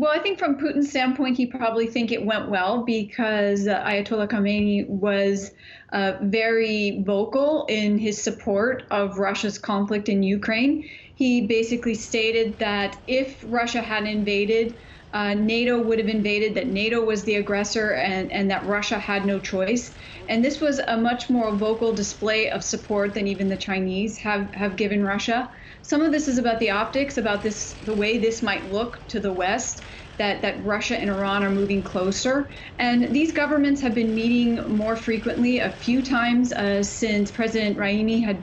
Well, I think from Putin's standpoint, he probably think it went well because Ayatollah Khamenei was very vocal in his support of Russia's conflict in Ukraine. He basically stated that if Russia had invaded, NATO would have invaded, that NATO was the aggressor, and that Russia had no choice. And this was a much more vocal display of support than even the Chinese have given Russia. Some of this is about the optics, about this, the way this might look to the West, that Russia and Iran are moving closer. And these governments have been meeting more frequently, a few times since President Raisi had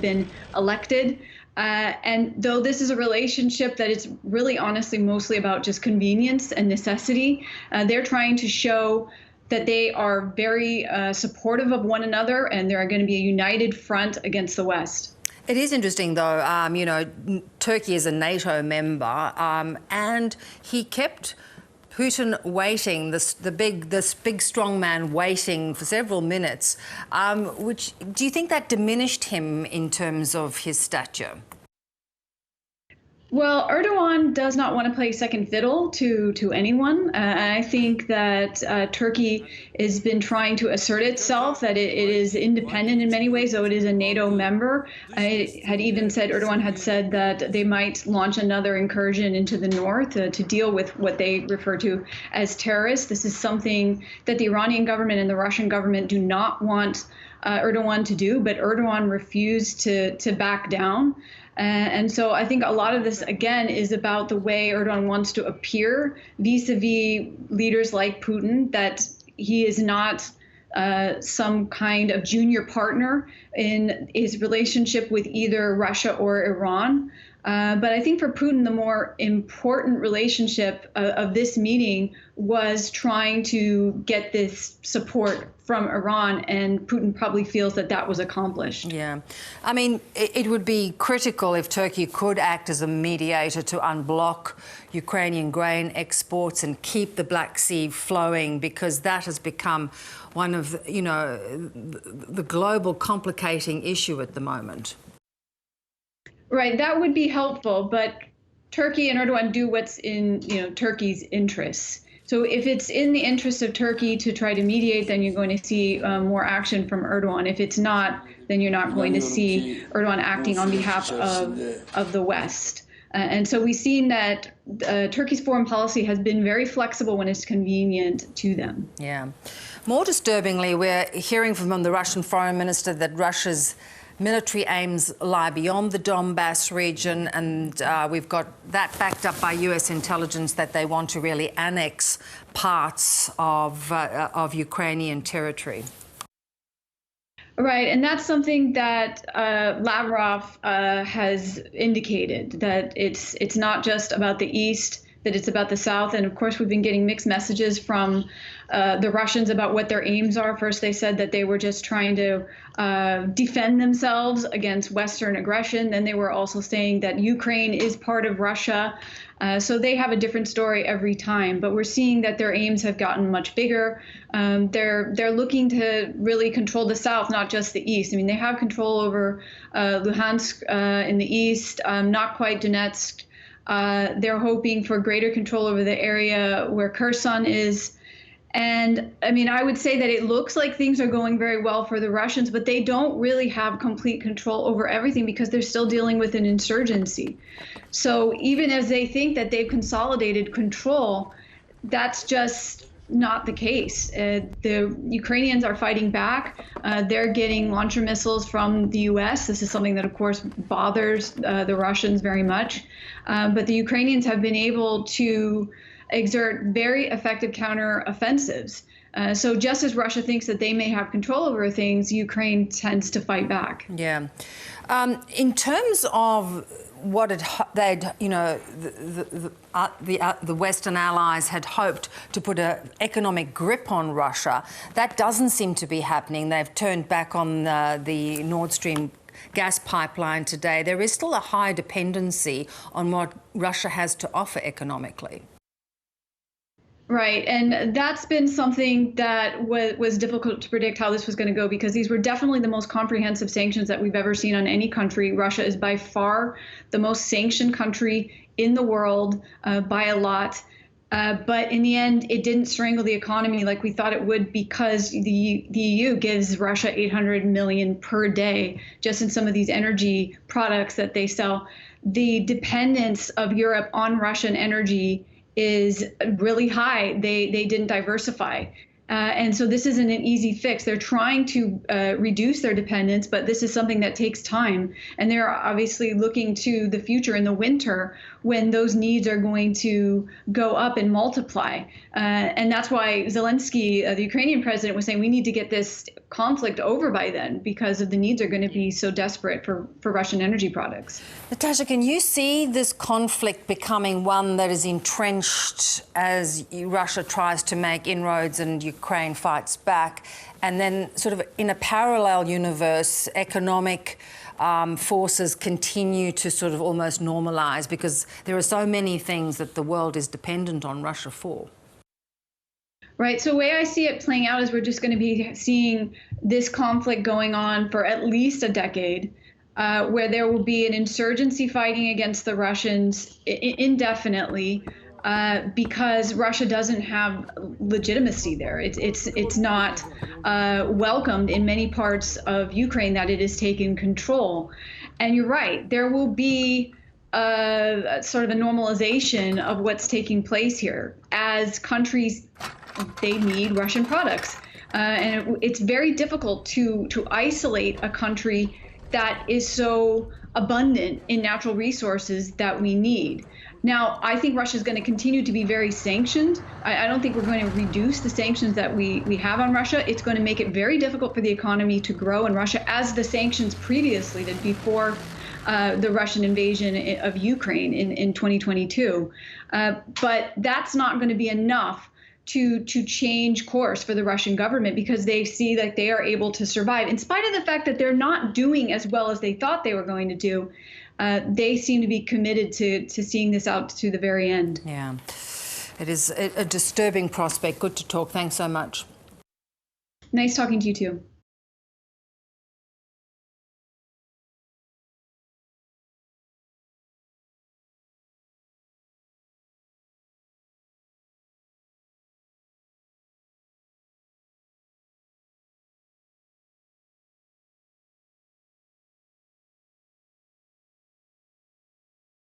been elected. And though this is a relationship that is really honestly mostly about just convenience and necessity, they're trying to show that they are very supportive of one another, and they're going to be a united front against the West. It is interesting, though, Turkey is a NATO member, and he kept Putin waiting, this big strong man waiting for several minutes. Which, do you think that diminished him in terms of his stature? Well, Erdogan does not want to play second fiddle to anyone. I think that Turkey has been trying to assert itself, that it is independent in many ways, though it is a NATO member. Erdogan had said that they might launch another incursion into the north to deal with what they refer to as terrorists. This is something that the Iranian government and the Russian government do not want Erdogan to do, but Erdogan refused to back down. And so I think a lot of this, again, is about the way Erdogan wants to appear vis-a-vis leaders like Putin, that he is not some kind of junior partner in his relationship with either Russia or Iran. But I think for Putin, the more important relationship of this meeting was trying to get this support from Iran, and Putin probably feels that that was accomplished. Yeah. I mean, it would be critical if Turkey could act as a mediator to unblock Ukrainian grain exports and keep the Black Sea flowing, because that has become one of, the global complicating issue at the moment. Right, that would be helpful, but Turkey and Erdogan do what's in Turkey's interests. So if it's in the interest of Turkey to try to mediate, then you're going to see more action from Erdogan. If it's not, then you're not going to see Erdogan acting on behalf of the West. And so we've seen that Turkey's foreign policy has been very flexible when it's convenient to them. Yeah. More disturbingly, we're hearing from the Russian foreign minister that Russia's military aims lie beyond the Donbas region, and we've got that backed up by US intelligence that they want to really annex parts of Ukrainian territory. Right, and that's something that Lavrov has indicated, that it's not just about the east, that it's about the south. And of course, we've been getting mixed messages from the Russians about what their aims are. First, they said that they were just trying to defend themselves against Western aggression. Then they were also saying that Ukraine is part of Russia. So they have a different story every time. But we're seeing that their aims have gotten much bigger. They're looking to really control the south, not just the east. I mean, they have control over Luhansk in the east, not quite Donetsk. They're hoping for greater control over the area where Kherson is. And I mean, I would say that it looks like things are going very well for the Russians, but they don't really have complete control over everything because they're still dealing with an insurgency. So even as they think that they've consolidated control, that's just not the case. The Ukrainians are fighting back. They're getting launcher missiles from the US. This is something that, of course, bothers the Russians very much. But the Ukrainians have been able to exert very effective counter-offensives. So just as Russia thinks that they may have control over things, Ukraine tends to fight back. Yeah. In terms of what the Western allies had hoped to put an economic grip on Russia, that doesn't seem to be happening. They've turned back on the Nord Stream gas pipeline today. There is still a high dependency on what Russia has to offer economically. Right, and that's been something that was difficult to predict how this was going to go, because these were definitely the most comprehensive sanctions that we've ever seen on any country. Russia is by far the most sanctioned country in the world by a lot. But in the end, it didn't strangle the economy like we thought it would, because the EU gives Russia 800 million per day just in some of these energy products that they sell. The dependence of Europe on Russian energy is really high. They didn't diversify. And so this isn't an easy fix. They're trying to reduce their dependence, but this is something that takes time. And they're obviously looking to the future in the winter when those needs are going to go up and multiply. And that's why Zelensky, the Ukrainian president, was saying we need to get this conflict over by then, because of the needs are going to be so desperate for Russian energy products. Natasha, can you see this conflict becoming one that is entrenched as Russia tries to make inroads and Ukraine fights back, and then sort of in a parallel universe, economic forces continue to sort of almost normalise, because there are so many things that the world is dependent on Russia for? Right. So the way I see it playing out is we're just going to be seeing this conflict going on for at least a decade, where there will be an insurgency fighting against the Russians indefinitely, because Russia doesn't have legitimacy there. It's not welcomed in many parts of Ukraine that it is taking control. And you're right, there will be sort of a normalization of what's taking place here as countries, they need Russian products. And it's very difficult to isolate a country that is so abundant in natural resources that we need. Now, I think Russia is going to continue to be very sanctioned. I don't think we're going to reduce the sanctions that we have on Russia. It's going to make it very difficult for the economy to grow in Russia, as the sanctions previously did before the Russian invasion of Ukraine in 2022. But that's not going to be enough to change course for the Russian government, because they see that they are able to survive in spite of the fact that they're not doing as well as they thought they were going to do. They seem to be committed to seeing this out to the very end. Yeah, it is a disturbing prospect. Good to talk. Thanks so much. Nice talking to you too.